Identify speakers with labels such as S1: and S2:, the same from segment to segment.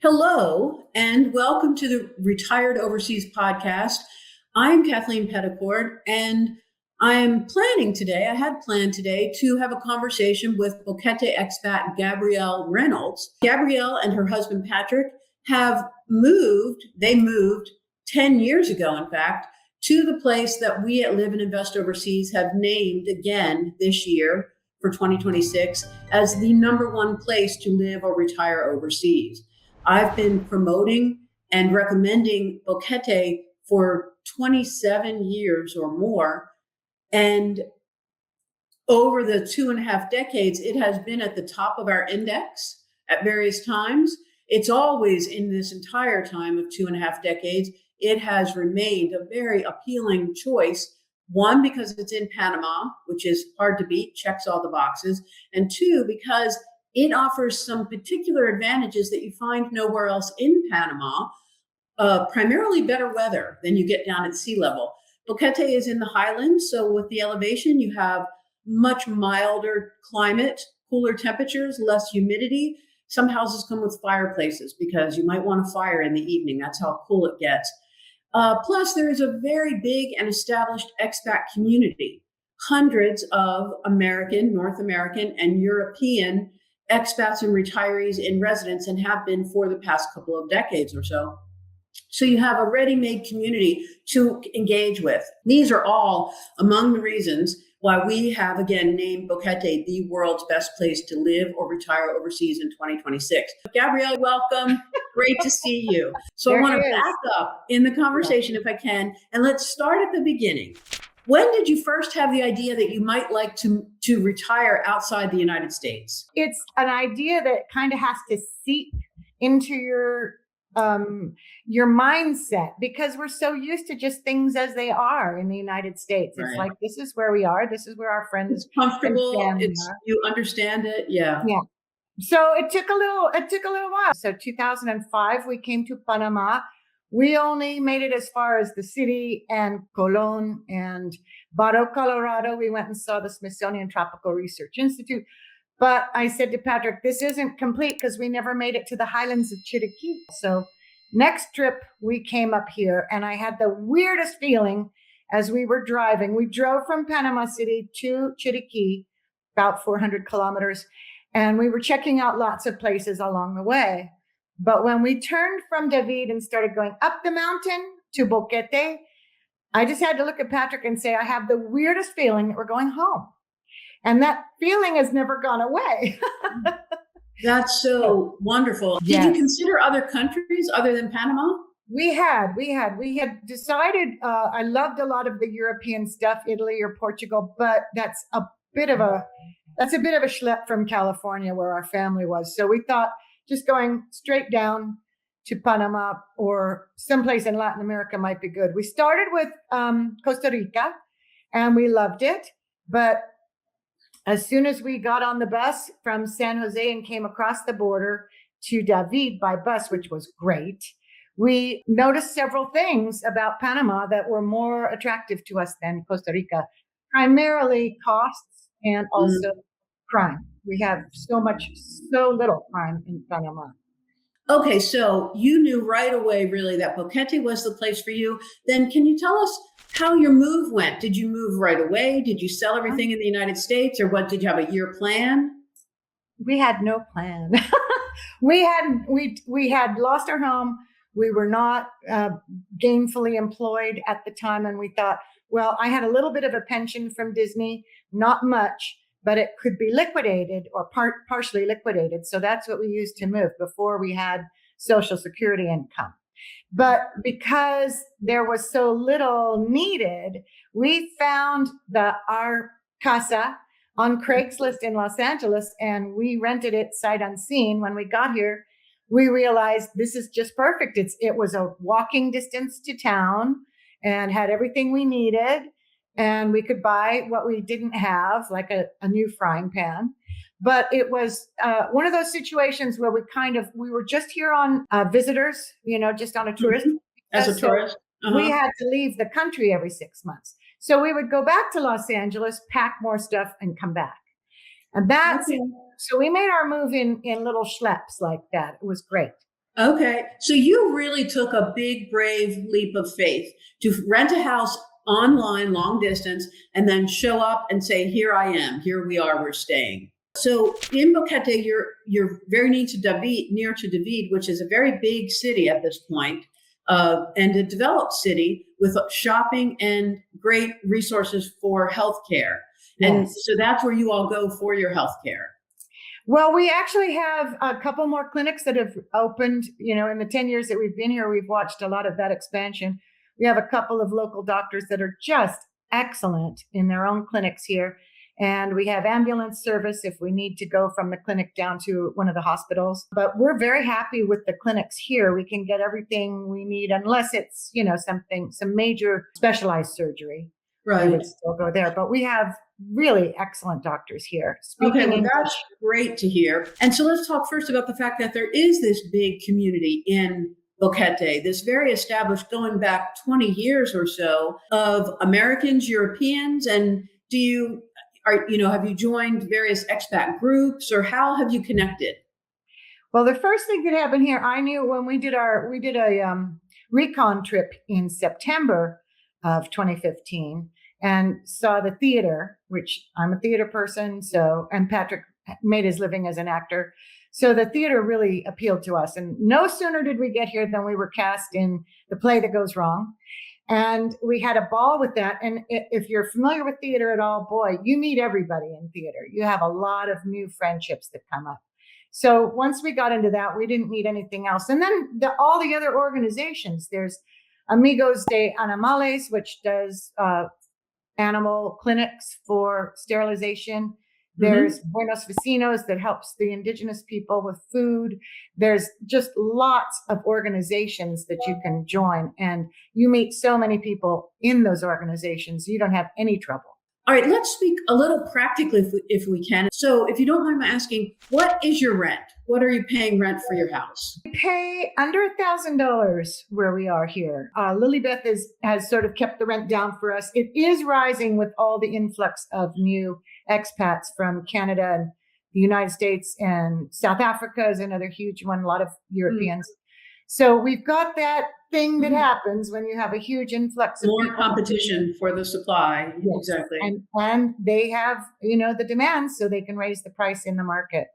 S1: Hello, and welcome to the Retired Overseas podcast. I'm Kathleen Petticord, and I had planned today to have a conversation with Boquete expat Gabrielle Reynolds. Gabrielle and her husband Patrick they moved 10 years ago, in fact, to the place that we at Live and Invest Overseas have named again this year for 2026 as the number one place to live or retire overseas. I've been promoting and recommending Boquete for 27 years or more. And over the 2.5 decades, it has been at the top of our index at various times. It's always in this entire time of 2.5 decades, it has remained a very appealing choice. One, because it's in Panama, which is hard to beat, checks all the boxes. And two, because it offers some particular advantages that you find nowhere else in Panama, primarily better weather than you get down at sea level. Boquete is in the highlands, so with the elevation, you have much milder climate, cooler temperatures, less humidity. Some houses come with fireplaces because you might want a fire in the evening. That's how cool it gets. Plus, there is a very big and established expat community. Hundreds of American, North American, and European expats and retirees in residence and have been for the past couple of decades or so. So you have a ready-made community to engage with. These are all among the reasons why we have, again, named Boquete the world's best place to live or retire overseas in 2026. Gabrielle, welcome. Great to see you. So I want to back up in the conversation if I can, and let's start at the beginning. When did you first have the idea that you might like to retire outside the United States?
S2: It's an idea that kind of has to seep into your mindset, because we're so used to just things as they are in the United States. It's like, this is where we are. This is where our friends.
S1: It's comfortable. You understand it. Yeah.
S2: Yeah. So it took a little while. So 2005, we came to Panama. We only made it as far as the city and Colon and Barro, Colorado. We went and saw the Smithsonian Tropical Research Institute. But I said to Patrick, this isn't complete because we never made it to the highlands of Chiriquí. So next trip, we came up here, and I had the weirdest feeling as we were driving. We drove from Panama City to Chiriquí, about 400 kilometers, and we were checking out lots of places along the way. But when we turned from David and started going up the mountain to Boquete, I just had to look at Patrick and say, I have the weirdest feeling that we're going home. And that feeling has never gone away.
S1: That's so wonderful. Did you consider other countries other than Panama?
S2: We had decided, I loved a lot of the European stuff, Italy or Portugal, but that's a bit of a schlep from California where our family was. So we thought, just going straight down to Panama or someplace in Latin America might be good. We started with Costa Rica, and we loved it. But as soon as we got on the bus from San Jose and came across the border to David by bus, which was great, we noticed several thso about Panama that were more attractive to us than Costa Rica, primarily costs and also crime. We have so little crime in Panama.
S1: Okay, so you knew right away, really, that Boquete was the place for you. Then can you tell us how your move went? Did you move right away? Did you sell everything in the United States, or what? Did you have a year plan?
S2: We had no plan. we had lost our home. We were not gainfully employed at the time, and we thought, well, I had a little bit of a pension from Disney, not much, but it could be liquidated or partially liquidated. So that's what we used to move before we had Social Security income. But because there was so little needed, we found our casa on Craigslist in Los Angeles, and we rented it sight unseen. When we got here, we realized this is just perfect. It was a walking distance to town and had everything we needed. And we could buy what we didn't have, like a new frying pan. But it was one of those situations where we were just here on visitors, just on a tourist.
S1: As a tourist.
S2: We had to leave the country every 6 months. So we would go back to Los Angeles, pack more stuff, and come back. And so we made our move in little schleps like that. It was great.
S1: Okay. So you really took a big, brave leap of faith to rent a house online, long distance, and then show up and say, "Here I am. Here we are. We're staying." So in Boquete, you're very near to David, which is a very big city at this point, and a developed city with shopping and great resources for healthcare. And
S2: Yes.
S1: so that's where you all go for your healthcare.
S2: Well, we actually have a couple more clinics that have opened. In the 10 years that we've been here, we've watched a lot of that expansion. We have a couple of local doctors that are just excellent in their own clinics here. And we have ambulance service if we need to go from the clinic down to one of the hospitals. But we're very happy with the clinics here. We can get everything we need, unless it's, some major specialized surgery. We
S1: Right.
S2: would still go there. But we have really excellent doctors here
S1: Okay,
S2: speaking
S1: well,
S2: English.
S1: that's great to hear. And so let's talk first about the fact that there is this big community in Boquete, this very established, going back 20 years or so, of Americans, Europeans, and have you joined various expat groups, or how have you connected?
S2: Well, the first thing that happened here, I knew when we did a recon trip in September of 2015 and saw the theater, which I'm a theater person. And Patrick made his living as an actor. So the theater really appealed to us. And no sooner did we get here than we were cast in The Play That Goes Wrong. And we had a ball with that. And if you're familiar with theater at all, boy, you meet everybody in theater. You have a lot of new friendships that come up. So once we got into that, we didn't need anything else. And then all the other organizations, there's Amigos de Animales, which does animal clinics for sterilization. There's Buenos Vecinos that helps the indigenous people with food. There's just lots of organizations that you can join, and you meet so many people in those organizations. You don't have any trouble.
S1: All right, let's speak a little practically if we can. So, if you don't mind my asking, what is your rent? What are you paying rent for your house?
S2: We pay under $1,000 where we are here. Lilybeth has sort of kept the rent down for us. It is rising with all the influx of new expats from Canada and the United States, and South Africa is another huge one, a lot of Europeans. So we've got that thing that happens when you have a huge influx of
S1: more competition for the supply.
S2: Yes.
S1: Exactly.
S2: And they have, the demand, so they can raise the price in the market.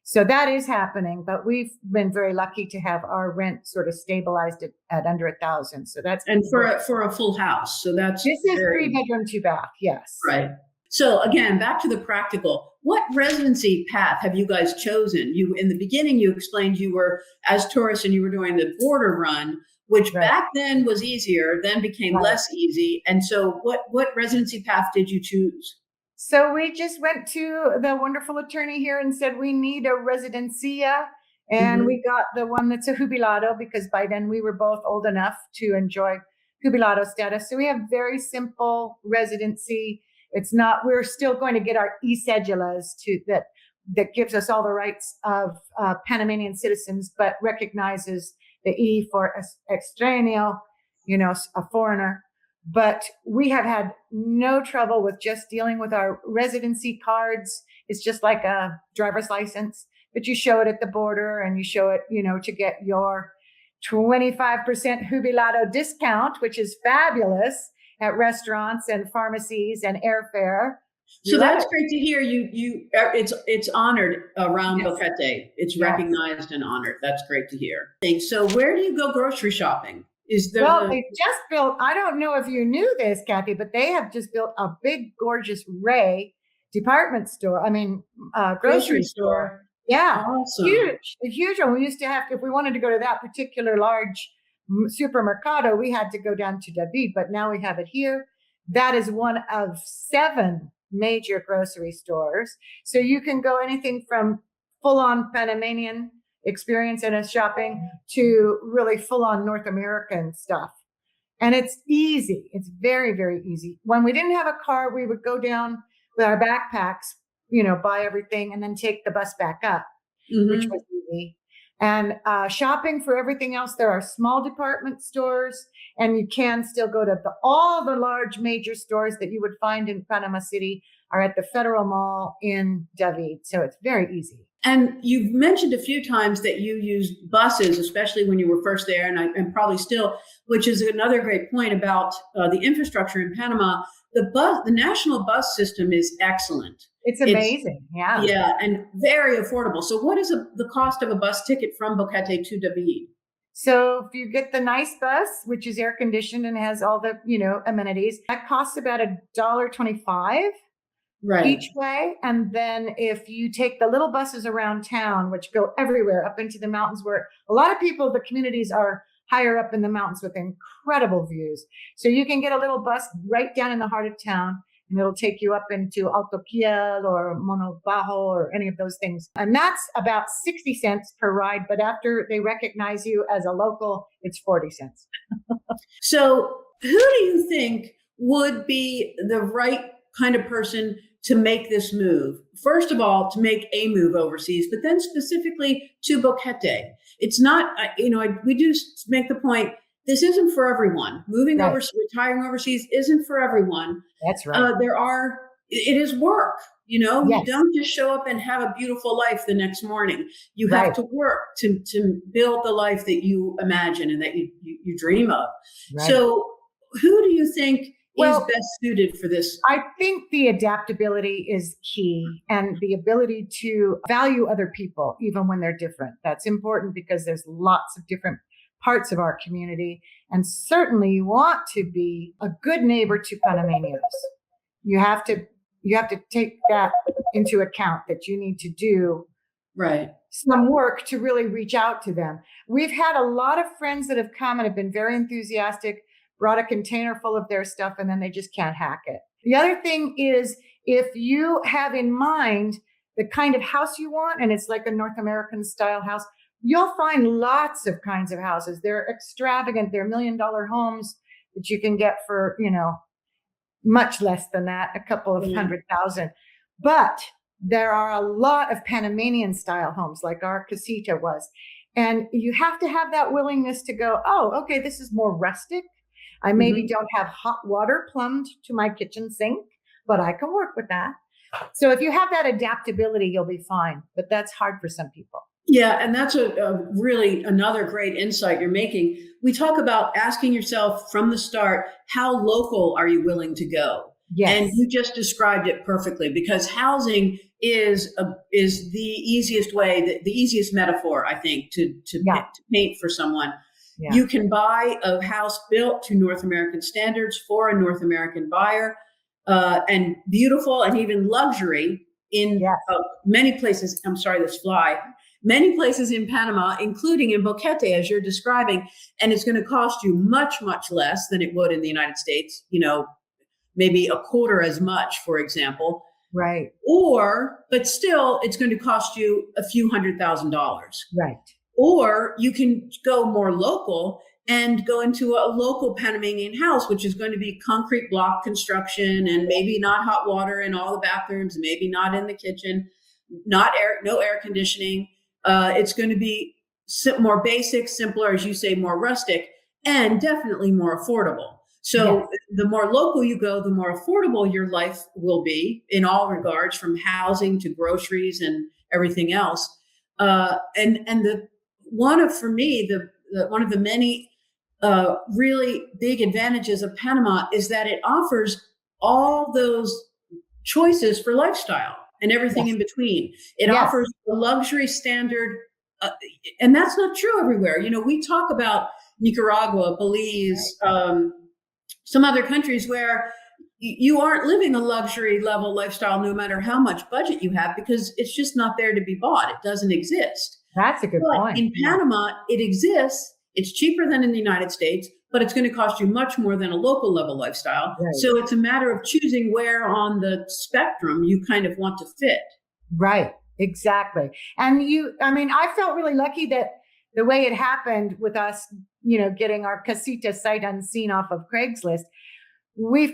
S2: So that is happening, but we've been very lucky to have our rent sort of stabilized at under 1,000. So that's
S1: for a full house. So this
S2: is 3-bedroom, 2-bath. Yes.
S1: Right. So again, back to the practical. What residency path have you guys chosen? In the beginning, you explained you were, as tourists, and you were doing the border run, which back then was easier, then became less easy. And so what residency path did you choose?
S2: So we just went to the wonderful attorney here and said, we need a residencia. And we got the one that's a jubilado, because by then we were both old enough to enjoy jubilado status. So we have very simple residency. We're still going to get our e-cedulas that gives us all the rights of Panamanian citizens, but recognizes the E for extraño, a foreigner. But we have had no trouble with just dealing with our residency cards. It's just like a driver's license, but you show it at the border, and you show it, to get your 25% jubilado discount, which is fabulous at restaurants and pharmacies and airfare.
S1: So that's great to hear. It's honored around Boquete. It's recognized and honored. That's great to hear. So where do you go grocery shopping?
S2: They just built, I don't know if you knew this, Kathy, but they have just built a big, gorgeous Ray department store. Grocery store. Yeah.
S1: Awesome.
S2: Huge one. We used to have, if we wanted to go to that particular large supermercado, we had to go down to David, but now we have it here. That is one of 7 major grocery stores. So you can go anything from full-on Panamanian experience in a shopping to really full-on North American stuff. And it's easy. It's very, very easy. When we didn't have a car, we would go down with our backpacks, buy everything and then take the bus back up, which was easy. And shopping for everything else, there are small department stores, and you can still go to all the large major stores that you would find in Panama City are at the Federal Mall in David. So it's very easy.
S1: And you've mentioned a few times that you used buses, especially when you were first there, and probably still, which is another great point about the infrastructure in Panama. The national bus system is excellent.
S2: It's amazing.
S1: Yeah, and very affordable. So what is the cost of a bus ticket from Boquete to David?
S2: So if you get the nice bus, which is air conditioned and has all the, amenities, that costs about $1.25 each way. And then if you take the little buses around town, which go everywhere up into the mountains, where a lot of people, the communities are higher up in the mountains with incredible views. So you can get a little bus right down in the heart of town, and it'll take you up into Alto Kiel or Mono Bajo or any of those things. And that's about 60 cents per ride. But after they recognize you as a local, it's 40 cents.
S1: So who do you think would be the right kind of person to make this move? First of all, to make a move overseas, but then specifically to Boquete. It's not, we do make the point, this isn't for everyone. Moving overseas, retiring overseas isn't for everyone.
S2: That's right.
S1: It is work. You
S2: Yes.
S1: don't just show up and have a beautiful life the next morning. You have to work to build the life that you imagine and that you dream of.
S2: Right.
S1: So who do you think is best suited for this?
S2: I think the adaptability is key, and the ability to value other people, even when they're different. That's important because there's lots of different parts of our community. And certainly you want to be a good neighbor to Panamanians. You have to take that into account, that you need to do some work to really reach out to them. We've had a lot of friends that have come and have been very enthusiastic, brought a container full of their stuff, and then they just can't hack it. The other thing is, if you have in mind the kind of house you want, and it's like a North American style house, you'll find lots of kinds of houses. They're extravagant. They're $1 million homes that you can get for, much less than that, a couple of $100,000. But there are a lot of Panamanian style homes, like our casita was. And you have to have that willingness to go, oh, okay, this is more rustic. I maybe don't have hot water plumbed to my kitchen sink, but I can work with that. So if you have that adaptability, you'll be fine. But that's hard for some people.
S1: Yeah, and that's a really another great insight you're making. We talk about asking yourself from the start, how local are you willing to go?
S2: Yes.
S1: And you just described it perfectly, because housing is the easiest way, the easiest metaphor, I think, to paint for someone. Yeah. You can buy a house built to North American standards for a North American buyer, and beautiful and even luxury in many places. I'm sorry, this fly. Many places in Panama, including in Boquete, as you're describing, and it's going to cost you much, much less than it would in the United States, maybe a quarter as much, for example.
S2: Right.
S1: But still, it's going to cost you a few $100,000.
S2: Right.
S1: Or you can go more local and go into a local Panamanian house, which is going to be concrete block construction and maybe not hot water in all the bathrooms, maybe not in the kitchen, no air conditioning. It's going to be more basic, simpler, as you say, more rustic, and definitely more affordable. So the more local you go, the more affordable your life will be in all regards, from housing to groceries and everything else. One of the many really big advantages of Panama is that it offers all those choices for lifestyle and everything in between. It offers a luxury standard, and that's not true everywhere. We talk about Nicaragua, Belize, some other countries where you aren't living a luxury level lifestyle no matter how much budget you have, because it's just not there to be bought. It doesn't exist.
S2: That's a good point.
S1: In Panama, it exists. It's cheaper than in the United States, but it's going to cost you much more than a local level lifestyle. Right. So it's a matter of choosing where on the spectrum you kind of want to fit.
S2: Right. Exactly. And I felt really lucky that the way it happened with us, getting our casita sight unseen off of Craigslist, we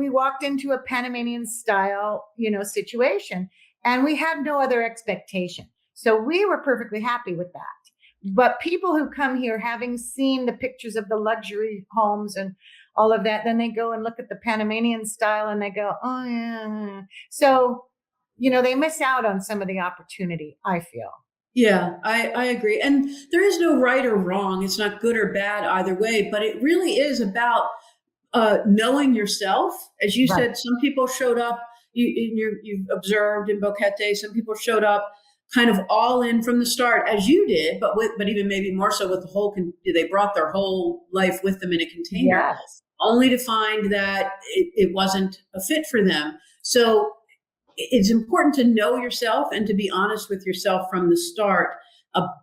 S2: walked into a Panamanian style, situation, and we had no other expectation. So we were perfectly happy with that. But people who come here, having seen the pictures of the luxury homes and all of that, then they go and look at the Panamanian style and they go, oh yeah. So, they miss out on some of the opportunity, I feel.
S1: Yeah, I agree. And there is no right or wrong. It's not good or bad either way, but it really is about knowing yourself. As you said, some people showed up, you've observed in Boquete, some people showed up kind of all in from the start, as you did, but even maybe more so with they brought their whole life with them in a container,
S2: Yes.
S1: only to find that it wasn't a fit for them. So it's important to know yourself and to be honest with yourself from the start.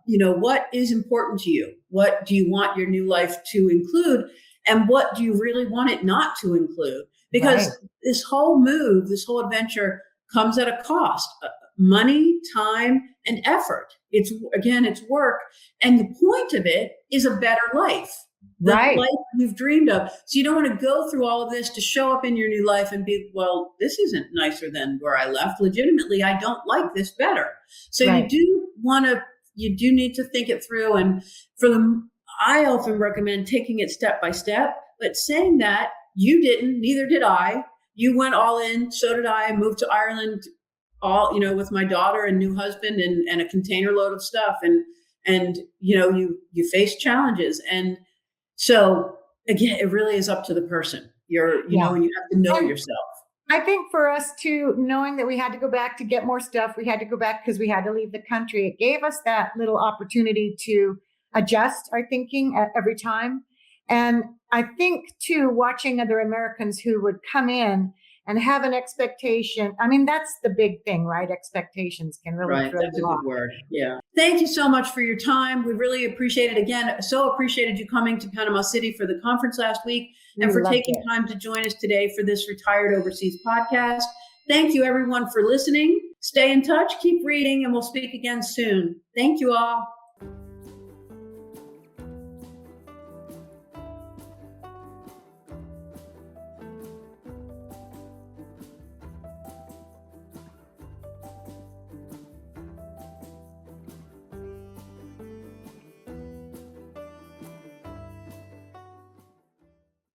S1: What is important to you? What do you want your new life to include? And what do you really want it not to include? Because this whole move, this whole adventure comes at a cost: money, time, and effort. It's work. And the point of it is a better life. The life you've dreamed of. So you don't want to go through all of this to show up in your new life and be, well, this isn't nicer than where I left. Legitimately, I don't like this better. So you do need to think it through. And I often recommend taking it step by step, but saying that you didn't, neither did I. You went all in. So did I. I moved to Ireland with my daughter and new husband and a container load of stuff. And you face challenges. And so again, it really is up to the person. And you have to know yourself.
S2: I think for us too, knowing that we had to go back to get more stuff, we had to go back because we had to leave the country. It gave us that little opportunity to adjust our thinking every time. And I think too, watching other Americans who would come in and have an expectation. I mean, that's the big thing, right? Expectations can really throw
S1: That's a
S2: you off.
S1: good word. Yeah. Thank you so much for your time. We really appreciate it. Again, so appreciated you coming to Panama City for the conference last week and for taking time to join us today for this Retired Overseas podcast. Thank you everyone for listening. Stay in touch, keep reading, and we'll speak again soon. Thank you all.